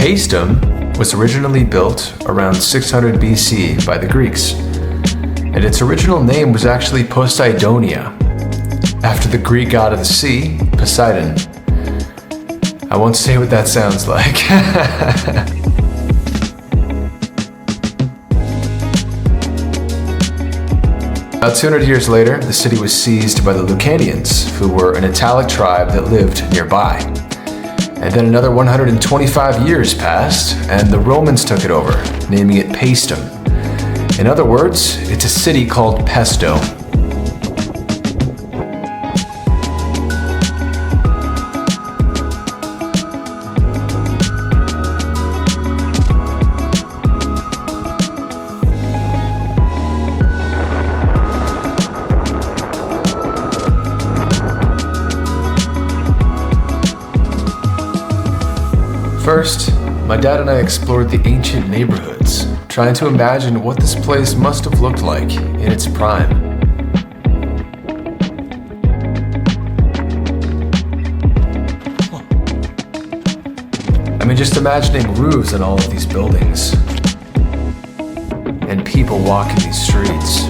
Paestum was originally built around 600 BC by the Greeks, and its original name was actually Poseidonia, after the Greek god of the sea, Poseidon. I won't say what that sounds like. About 200 years later, the city was seized by the Lucanians, who were an Italic tribe that lived nearby. And then another 125 years passed, and the Romans took it over, naming it Paestum. In other words, it's a city called pesto. First, my dad and I explored the ancient neighborhoods, trying to imagine what this place must have looked like in its prime. I mean, just imagining roofs on all of these buildings, and people walking these streets.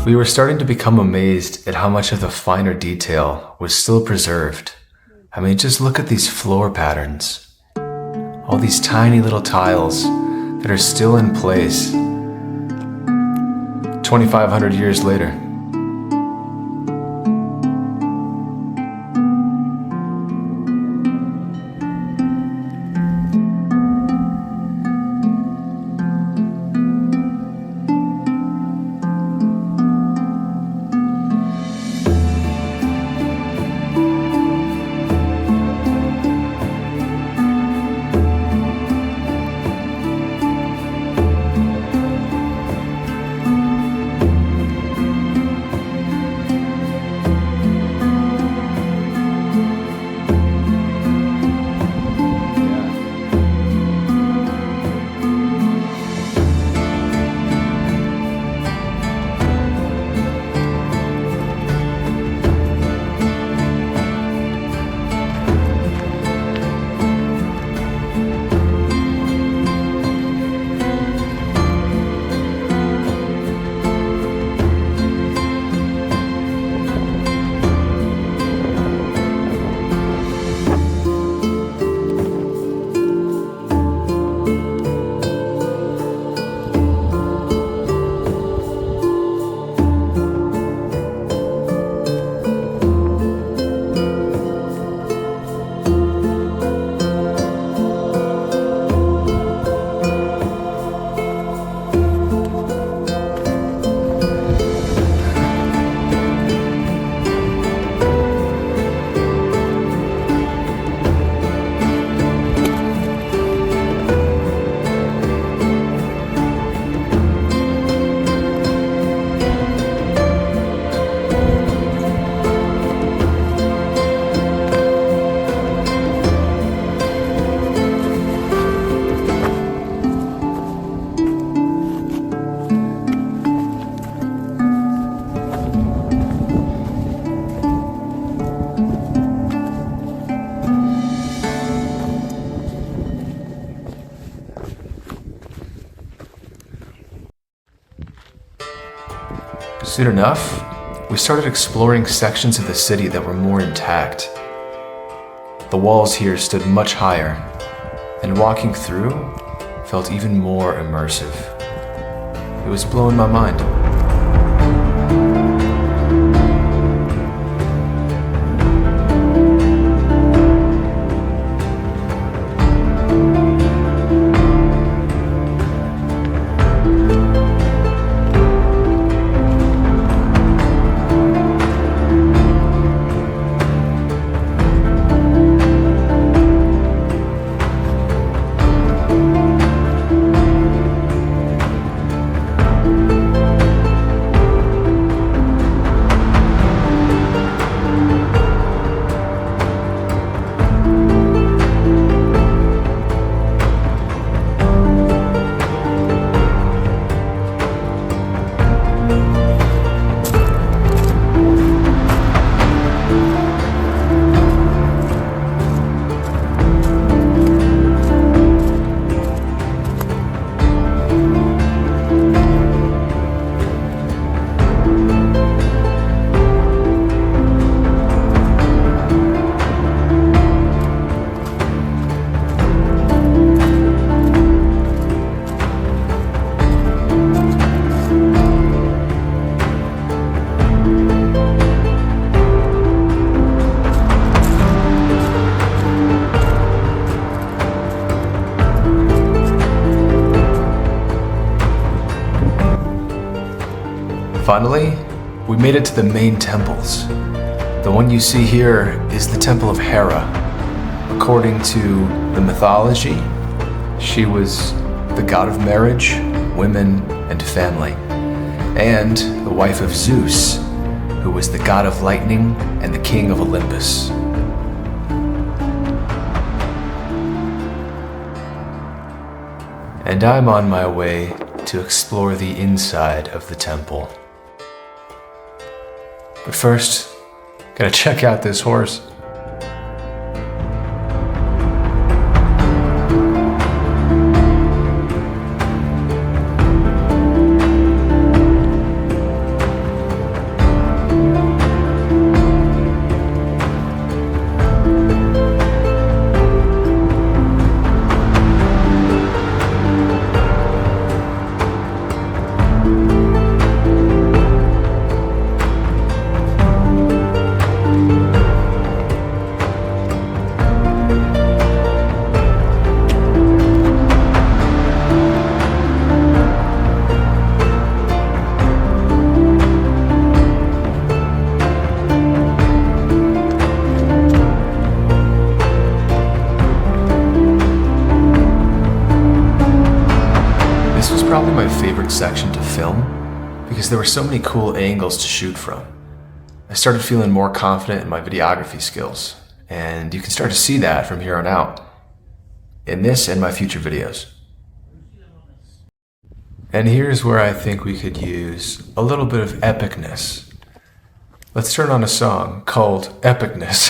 We were starting to become amazed at how much of the finer detail was still preserved. I mean, just look at these floor patterns. All these tiny little tiles that are still in place 2,500 years later. Soon enough, we started exploring sections of the city that were more intact. The walls here stood much higher, and walking through felt even more immersive. It was blowing my mind. finally, we made it to the main temples. The one you see here is the Temple of Hera. According to the mythology, she was the god of marriage, women, and family, and the wife of Zeus, who was the god of lightning and the king of Olympus. And I'm on my way to explore the inside of the temple. But first, gotta check out this horse. Probably my favorite section to film because there were so many cool angles to shoot from. I started feeling more confident in my videography skills, and you can start to see that from here on out in this and my future videos. And here's where I think we could use a little bit of epicness. Let's turn on a song called Epicness.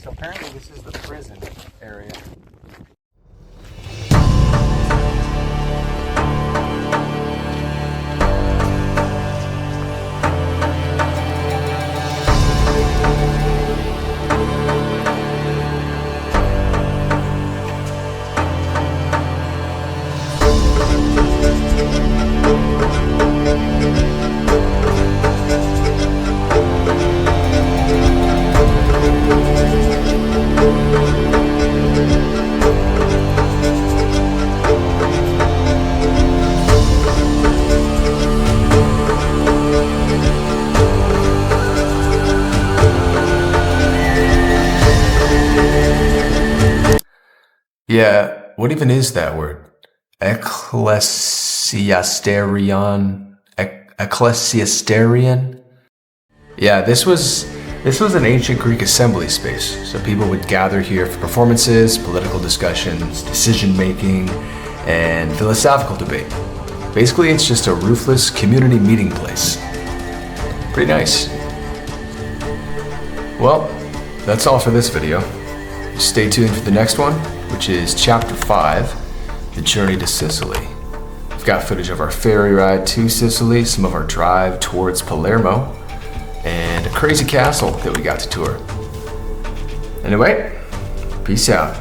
So apparently this is the prison area. Yeah, what even is that word? Ecclesiasterion? Ecclesiasterian? Yeah, this was an ancient Greek assembly space, so people would gather here for performances, political discussions, decision making, and philosophical debate. Basically, it's just a roofless community meeting place. Pretty nice. Well, that's all for this video. Stay tuned for the next one, which is Chapter 5, The Journey to Sicily. We've got footage of our ferry ride to Sicily, some of our drive towards Palermo, and a crazy castle that we got to tour. Anyway, peace out.